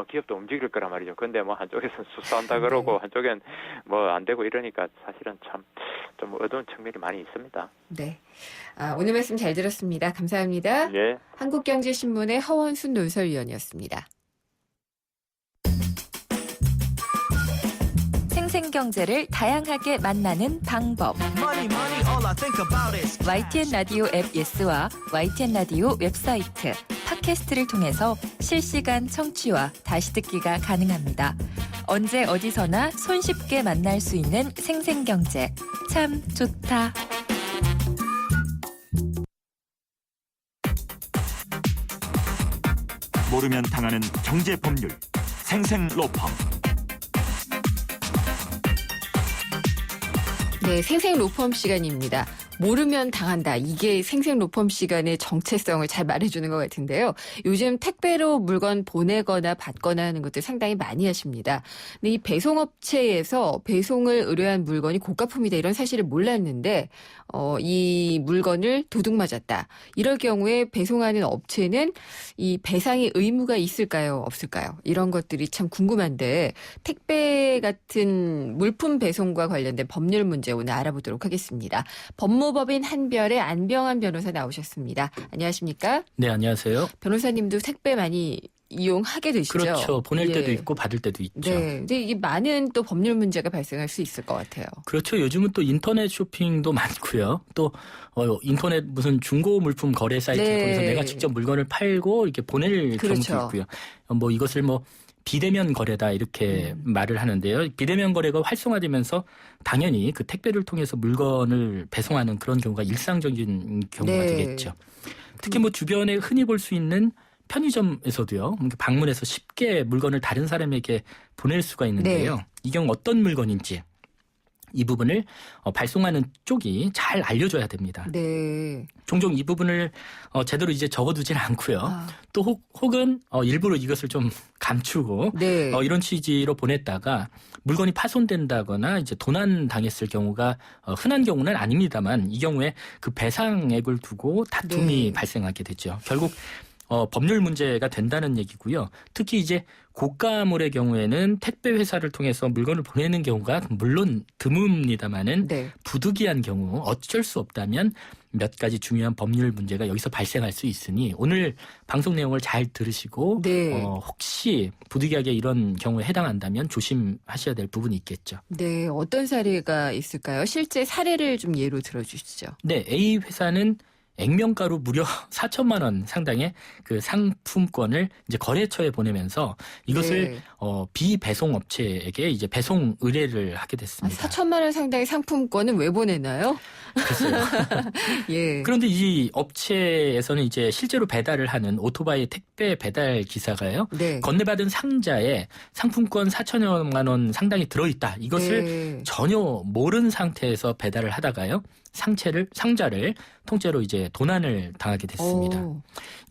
기업도 움직일 거란 말이죠. 근데 뭐 한쪽에서는 수사한다 그러고 한쪽엔 뭐 안 되고 이러니까 사실은 참 좀 어두운 측면이 많이 있습니다. 네. 오늘 말씀 잘 들었습니다. 감사합니다. 예. 한국경제신문의 허원순 논설위원이었습니다. 생생경제를 다양하게 만나는 방법. YTN 라디오 앱 예스와 YTN 라디오 웹사이트, 팟캐스트를 통해서 실시간 청취와 다시 듣기가 가능합니다. 언제 어디서나 손쉽게 만날 수 있는 생생경제. 참 좋다. 모르면 당하는 경제 법률. 생생로펌. 네, 생생 로펌 시간입니다. 모르면 당한다. 이게 생생 로펌 시간의 정체성을 잘 말해주는 것 같은데요. 요즘 택배로 물건 보내거나 받거나 하는 것들 상당히 많이 하십니다. 근데 이 배송업체에서 배송을 의뢰한 물건이 고가품이다 이런 사실을 몰랐는데 이 물건을 도둑 맞았다. 이럴 경우에 배송하는 업체는 이 배상의 의무가 있을까요? 없을까요? 이런 것들이 참 궁금한데 택배 같은 물품 배송과 관련된 법률 문제 오늘 알아보도록 하겠습니다. 법무법인 한별의 안병환 변호사 나오셨습니다. 안녕하십니까? 네, 안녕하세요. 변호사님도 택배 많이 이용하게 되시죠? 그렇죠. 보낼 때도 있고 받을 때도 있죠. 네. 근데 이게 많은 또 법률 문제가 발생할 수 있을 것 같아요. 그렇죠. 요즘은 또 인터넷 쇼핑도 많고요. 또 인터넷 무슨 중고 물품 거래 사이트를 통해서 내가 직접 물건을 팔고 이렇게 보낼 경우도 있고요. 뭐 이것을 뭐 비대면 거래다 이렇게 말을 하는데요. 비대면 거래가 활성화되면서 당연히 그 택배를 통해서 물건을 배송하는 그런 경우가 일상적인 경우가 되겠죠. 특히 뭐 주변에 흔히 볼 수 있는 편의점에서도요. 방문해서 쉽게 물건을 다른 사람에게 보낼 수가 있는데요. 이 경우 어떤 물건인지 이 부분을 발송하는 쪽이 잘 알려줘야 됩니다. 종종 이 부분을 제대로 이제 적어두지는 않고요. 또 혹은 일부러 이것을 좀 감추고 이런 취지로 보냈다가 물건이 파손된다거나 이제 도난 당했을 경우가 흔한 경우는 아닙니다만 이 경우에 그 배상액을 두고 다툼이 발생하게 되죠. 결국 법률 문제가 된다는 얘기고요. 특히 이제 고가물의 경우에는 택배 회사를 통해서 물건을 보내는 경우가 물론 드뭅니다마는 부득이한 경우 어쩔 수 없다면 몇 가지 중요한 법률 문제가 여기서 발생할 수 있으니 오늘 방송 내용을 잘 들으시고 혹시 부득이하게 이런 경우에 해당한다면 조심하셔야 될 부분이 있겠죠. 네, 어떤 사례가 있을까요? 실제 사례를 좀 예로 들어주시죠. 네, A 회사는 액면가로 무려 4천만 원 상당의 그 상품권을 이제 거래처에 보내면서 이것을 비배송 업체에게 이제 배송 의뢰를 하게 됐습니다. 4천만 원 상당의 상품권은 왜 보내나요? 글쎄요. 그런데 이 업체에서는 이제 실제로 배달을 하는 오토바이 택배 배달 기사가요. 건네받은 상자에 상품권 4천여만 원 상당히 들어있다. 이것을 전혀 모른 상태에서 배달을 하다가요. 상자를 통째로 이제 도난을 당하게 됐습니다.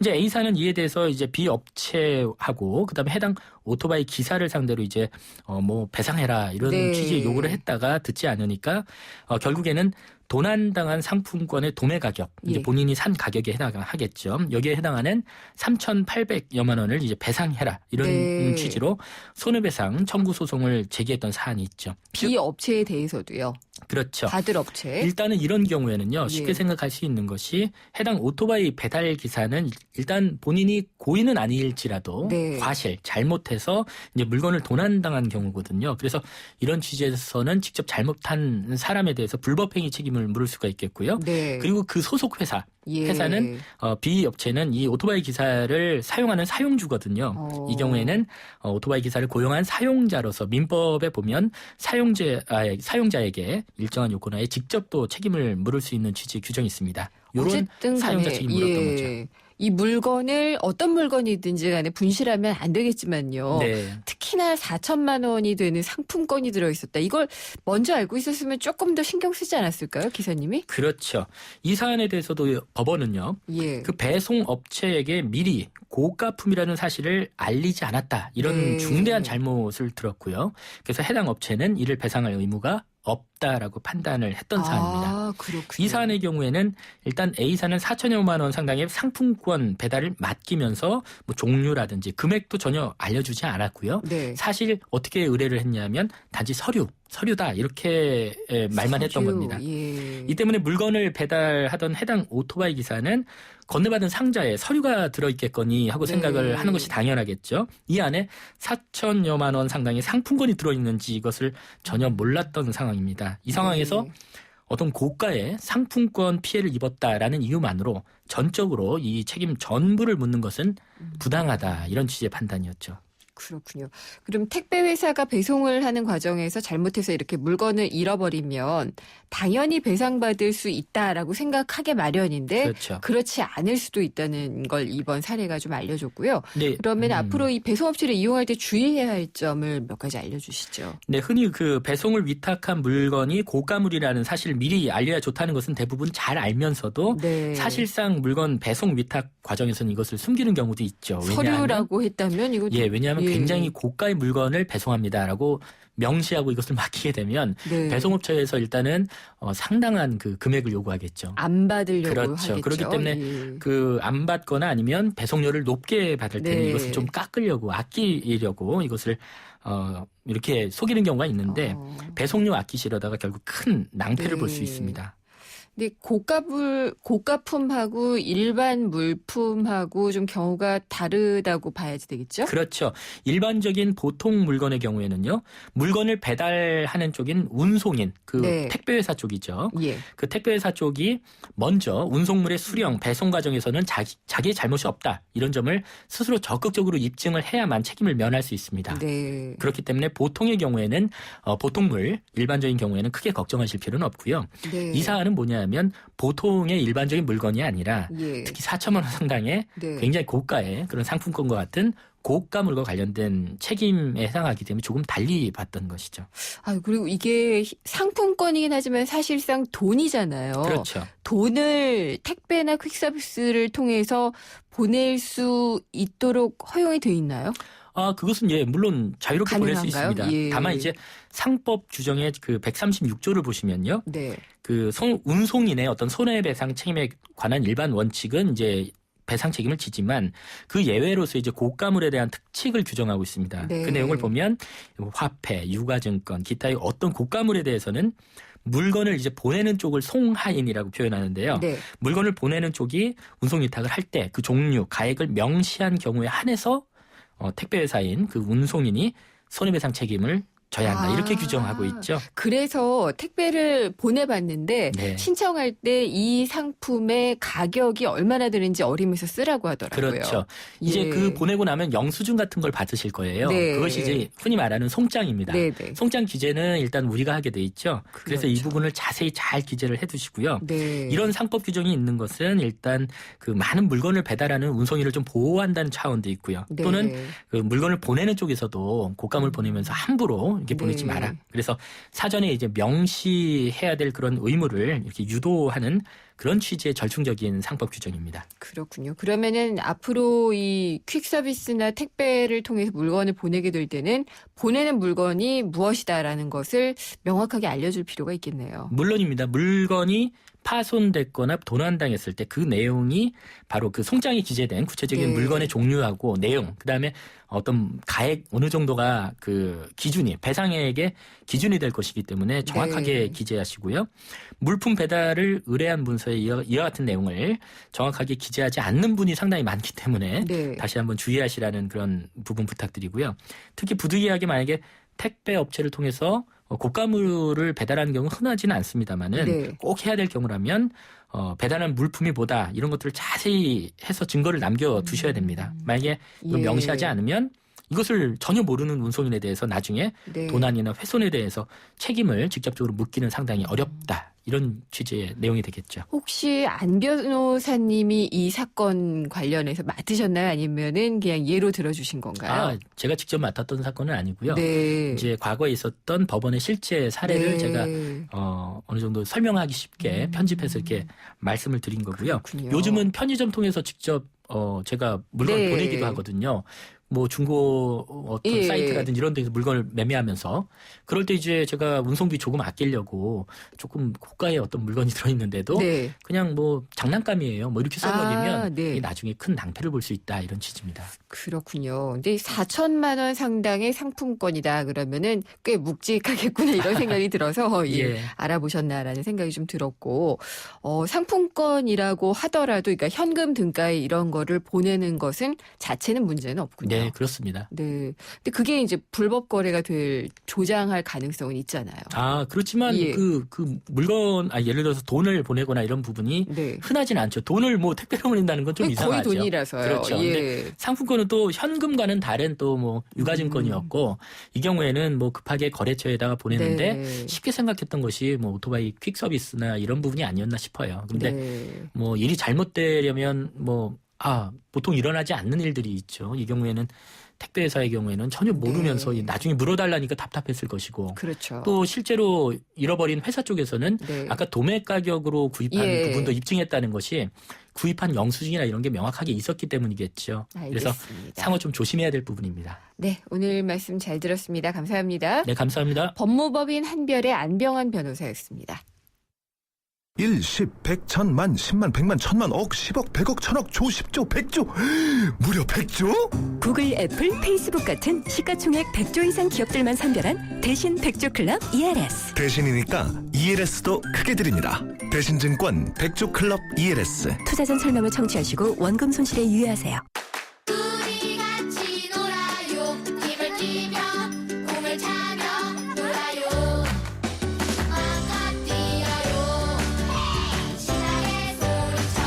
이제 A사는 이에 대해서 이제 B 업체하고 그다음에 해당 오토바이 기사를 상대로 이제 뭐 배상해라 이런 네. 취지의 요구를 했다가 듣지 않으니까 결국에는 도난당한 상품권의 도매 가격, 이제 예. 본인이 산 가격에 해당하겠죠. 여기에 해당하는 3,800여만 원을 이제 배상해라 이런 네. 취지로 손해배상 청구 소송을 제기했던 사안이 있죠. B 업체에 대해서도요. 그렇죠. 받을 업체. 일단은 이런 경우에는요. 쉽게 예. 생각할 수 있는 것이 해당 오토바이 배달 기사는 일단 본인이 고의는 아닐지라도 네. 과실, 잘못해서 이제 물건을 도난당한 경우거든요. 그래서 이런 취지에서는 직접 잘못한 사람에 대해서 불법행위 책임을 물을 수가 있겠고요. 네. 그리고 그 소속 회사, 예. 회사는 B 업체는 이 오토바이 기사를 사용하는 사용주거든요. 이 경우에는 오토바이 기사를 고용한 사용자로서 민법에 보면 사용자에게 일정한 요건하에 직접 또 책임을 물을 수 있는 취지의 규정이 있습니다. 이런 어쨌든 사용자 간에, 책임을 물었던 예. 거죠. 이 물건을 어떤 물건이든지 간에 분실하면 안 되겠지만요. 네. 특히나 4천만 원이 되는 상품권이 들어있었다. 이걸 먼저 알고 있었으면 조금 더 신경 쓰지 않았을까요, 기사님이? 그렇죠. 이 사안에 대해서도 법원은요. 예. 그 배송 업체에게 미리 고가품이라는 사실을 알리지 않았다. 이런 네. 중대한 잘못을 들었고요. 그래서 해당 업체는 이를 배상할 의무가 없다라고 판단을 했던 사안입니다. 그렇군요. 이 사안의 경우에는 일단 A사는 4천여만 원 상당의 상품권 배달을 맡기면서 뭐 종류라든지 금액도 전혀 알려주지 않았고요. 네. 사실 어떻게 의뢰를 했냐면 단지 서류다 이렇게 말만 했던 겁니다. 예. 이 때문에 물건을 배달하던 해당 오토바이 기사는 건네받은 상자에 서류가 들어있겠거니 하고 네. 생각을 하는 것이 당연하겠죠. 이 안에 4천여만 원 상당의 상품권이 들어있는지 이것을 전혀 몰랐던 상황입니다. 이 상황에서 네. 어떤 고가의 상품권 피해를 입었다라는 이유만으로 전적으로 이 책임 전부를 묻는 것은 부당하다 이런 취지의 판단이었죠. 그렇군요. 그럼 택배 회사가 배송을 하는 과정에서 잘못해서 이렇게 물건을 잃어버리면 당연히 배상받을 수 있다라고 생각하게 마련인데 그렇죠. 그렇지 않을 수도 있다는 걸 이번 사례가 좀 알려줬고요. 네. 그러면 앞으로 이 배송업체를 이용할 때 주의해야 할 점을 몇 가지 알려주시죠. 네, 흔히 그 배송을 위탁한 물건이 고가물이라는 사실을 미리 알려야 좋다는 것은 대부분 잘 알면서도 네. 사실상 물건 배송 위탁 과정에서는 이것을 숨기는 경우도 있죠. 서류라고 했다면 이거 왜냐하면 굉장히 고가의 물건을 배송합니다라고 명시하고 이것을 맡기게 되면 네. 배송업체에서 일단은 상당한 그 금액을 요구하겠죠. 안 받으려고 그렇죠. 하겠죠. 그렇기 때문에 예. 그 안 받거나 아니면 배송료를 높게 받을 테니 네. 이것을 좀 깎으려고 아끼려고 이것을 이렇게 속이는 경우가 있는데 배송료 아끼시려다가 결국 큰 낭패를 볼 수 네. 있습니다. 근데 고가품하고 일반 물품하고 좀 경우가 다르다고 봐야지 되겠죠? 그렇죠. 일반적인 보통 물건의 경우에는요. 물건을 배달하는 쪽인 운송인, 그 네. 택배회사 쪽이죠. 예. 그 택배회사 쪽이 먼저 운송물의 수령, 배송 과정에서는 자기의 잘못이 없다. 이런 점을 스스로 적극적으로 입증을 해야만 책임을 면할 수 있습니다. 네. 그렇기 때문에 보통의 경우에는 보통물, 일반적인 경우에는 크게 걱정하실 필요는 없고요. 네. 이 사안은 뭐냐면 보통의 일반적인 물건이 아니라 예. 특히 4천만 원 상당의 네. 굉장히 고가의 그런 상품권과 같은 고가물과 관련된 책임에 해당하기 때문에 조금 달리 봤던 것이죠. 그리고 이게 상품권이긴 하지만 사실상 돈이잖아요. 그렇죠. 돈을 택배나 퀵서비스를 통해서 보낼 수 있도록 허용이 돼 있나요? 그것은 물론 자유롭게 보낼 수 가능한가요? 있습니다. 예. 다만 이제 상법 규정의 그 136조를 보시면요. 네. 그 운송인의 어떤 손해배상 책임에 관한 일반 원칙은 이제 배상 책임을 지지만 그 예외로서 이제 고가물에 대한 특칙을 규정하고 있습니다. 네. 그 내용을 보면 화폐, 유가증권, 기타의 어떤 고가물에 대해서는 물건을 이제 보내는 쪽을 송하인이라고 표현하는데요. 네. 물건을 보내는 쪽이 운송 위탁을 할 때 그 종류, 가액을 명시한 경우에 한해서 택배회사인 그 운송인이 손해배상 책임을 져야 한다. 이렇게 규정하고 있죠. 그래서 택배를 보내봤는데 네. 신청할 때 이 상품의 가격이 얼마나 되는지 어림에서 쓰라고 하더라고요. 그렇죠. 이제 예. 그 보내고 나면 영수증 같은 걸 받으실 거예요. 네. 그것이 이제 흔히 말하는 송장입니다. 네, 네. 송장 기재는 일단 우리가 하게 돼 있죠. 그래서 이 그렇죠. 부분을 자세히 잘 기재를 해두시고요. 네. 이런 상법 규정이 있는 것은 일단 그 많은 물건을 배달하는 운송인을 좀 보호한다는 차원도 있고요. 네. 또는 그 물건을 보내는 쪽에서도 고가물 보내면서 함부로 이렇게 보내지 네. 마라. 그래서 사전에 이제 명시해야 될 그런 의무를 이렇게 유도하는 그런 취지의 절충적인 상법 규정입니다. 그렇군요. 그러면은 앞으로 이 퀵서비스나 택배를 통해서 물건을 보내게 될 때는 보내는 물건이 무엇이다라는 것을 명확하게 알려줄 필요가 있겠네요. 물론입니다. 물건이 파손됐거나 도난당했을 때 그 내용이 바로 그 송장에 기재된 구체적인 네. 물건의 종류하고 내용, 그다음에 어떤 가액 어느 정도가 그 기준이 배상액의 기준이 될 것이기 때문에 정확하게 네. 기재하시고요. 물품 배달을 의뢰한 문서에 이와 같은 내용을 정확하게 기재하지 않는 분이 상당히 많기 때문에 네. 다시 한번 주의하시라는 그런 부분 부탁드리고요. 특히 부득이하게 만약에 택배 업체를 통해서 고가물을 배달하는 경우는 흔하지는 않습니다만은 네. 꼭 해야 될 경우라면 배달한 물품이 뭐다 이런 것들을 자세히 해서 증거를 남겨두셔야 됩니다. 만약에 이걸 예. 명시하지 않으면 이것을 전혀 모르는 운송인에 대해서 나중에 네. 도난이나 훼손에 대해서 책임을 직접적으로 묻기는 상당히 어렵다. 이런 취지의 내용이 되겠죠. 혹시 안 변호사님이 이 사건 관련해서 맡으셨나요? 아니면은 그냥 예로 들어주신 건가요? 제가 직접 맡았던 사건은 아니고요. 네. 이제 과거에 있었던 법원의 실제 사례를 네. 제가 어느 정도 설명하기 쉽게 편집해서 이렇게 말씀을 드린 거고요. 그렇군요. 요즘은 편의점 통해서 직접 제가 물건을 네. 보내기도 하거든요. 뭐 중고 어떤 예. 사이트라든지 이런 데서 물건을 매매하면서 그럴 때 이제 제가 운송비 조금 아끼려고 조금 고가의 어떤 물건이 들어있는데도 네. 그냥 뭐 장난감이에요. 뭐 이렇게 써버리면 네. 이게 나중에 큰 낭패를 볼 수 있다 이런 취지입니다. 그렇군요. 근데 4천만 원 상당의 상품권이다 그러면은 꽤 묵직하겠구나 이런 생각이 들어서 예. 알아보셨나라는 생각이 좀 들었고 상품권이라고 하더라도 그러니까 현금 등가에 이런 거를 보내는 것은 자체는 문제는 없군요. 네, 그렇습니다. 네. 근데 그게 이제 불법 거래가 될 조장할 가능성은 있잖아요. 그렇지만 예. 그 물건, 예를 들어서 돈을 보내거나 이런 부분이 네. 흔하진 않죠. 돈을 뭐 택배로 보낸다는 건 좀 거의 이상하죠. 돈이라서요. 그렇죠. 예. 근데 상품권은 또 현금과는 다른 또 뭐 유가증권이었고 이 경우에는 뭐 급하게 거래처에다가 보내는데 네. 쉽게 생각했던 것이 뭐 오토바이 퀵 서비스나 이런 부분이 아니었나 싶어요. 근데 네. 뭐 일이 잘못되려면 보통 일어나지 않는 일들이 있죠. 이 경우에는 택배회사의 경우에는 전혀 모르면서 네. 나중에 물어달라니까 답답했을 것이고 그렇죠. 또 실제로 잃어버린 회사 쪽에서는 네. 아까 도매 가격으로 구입한 예. 부분도 입증했다는 것이 구입한 영수증이나 이런 게 명확하게 있었기 때문이겠죠. 그래서 알겠습니다. 상호 좀 조심해야 될 부분입니다. 네, 오늘 말씀 잘 들었습니다. 감사합니다. 네, 감사합니다. 법무법인 한별의 안병환 변호사였습니다. 1, 10, 100, 1000, 만, 10만, 100만, 1000만, 억, 10억, 100억, 1000억, 조, 10조, 100조. 무려 100조? 구글, 애플, 페이스북 같은 시가총액 100조 이상 기업들만 선별한 대신 100조 클럽 ELS. 대신이니까 ELS도 크게 드립니다. 대신증권 100조 클럽 ELS. 투자 전 설명을 청취하시고 원금 손실에 유의하세요. 우리 같이 놀아요. 힘을 끼며 공을 차며 놀아요. 마음껏 뛰어요. 신나게 소리쳐.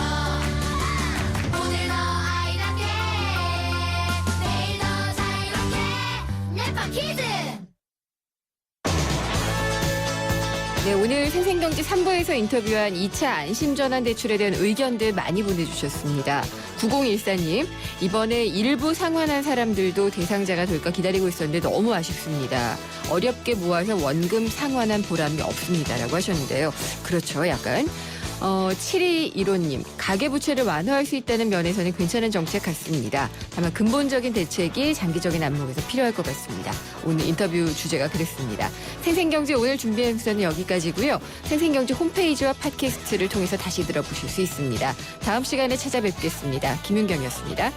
오늘 너 아이답게 내일 너 자유롭게 넷방 키즈. 네, 오늘 생생경제 3부에서 인터뷰한 2차 안심전환 대출에 대한 의견들 많이 보내주셨습니다. 9014님, 이번에 일부 상환한 사람들도 대상자가 될까 기다리고 있었는데 너무 아쉽습니다. 어렵게 모아서 원금 상환한 보람이 없습니다라고 하셨는데요. 그렇죠, 약간. 7215님, 가계부채를 완화할 수 있다는 면에서는 괜찮은 정책 같습니다. 다만 근본적인 대책이 장기적인 안목에서 필요할 것 같습니다. 오늘 인터뷰 주제가 그랬습니다. 생생경제 오늘 준비한 수는 여기까지고요. 생생경제 홈페이지와 팟캐스트를 통해서 다시 들어보실 수 있습니다. 다음 시간에 찾아뵙겠습니다. 김윤경이었습니다.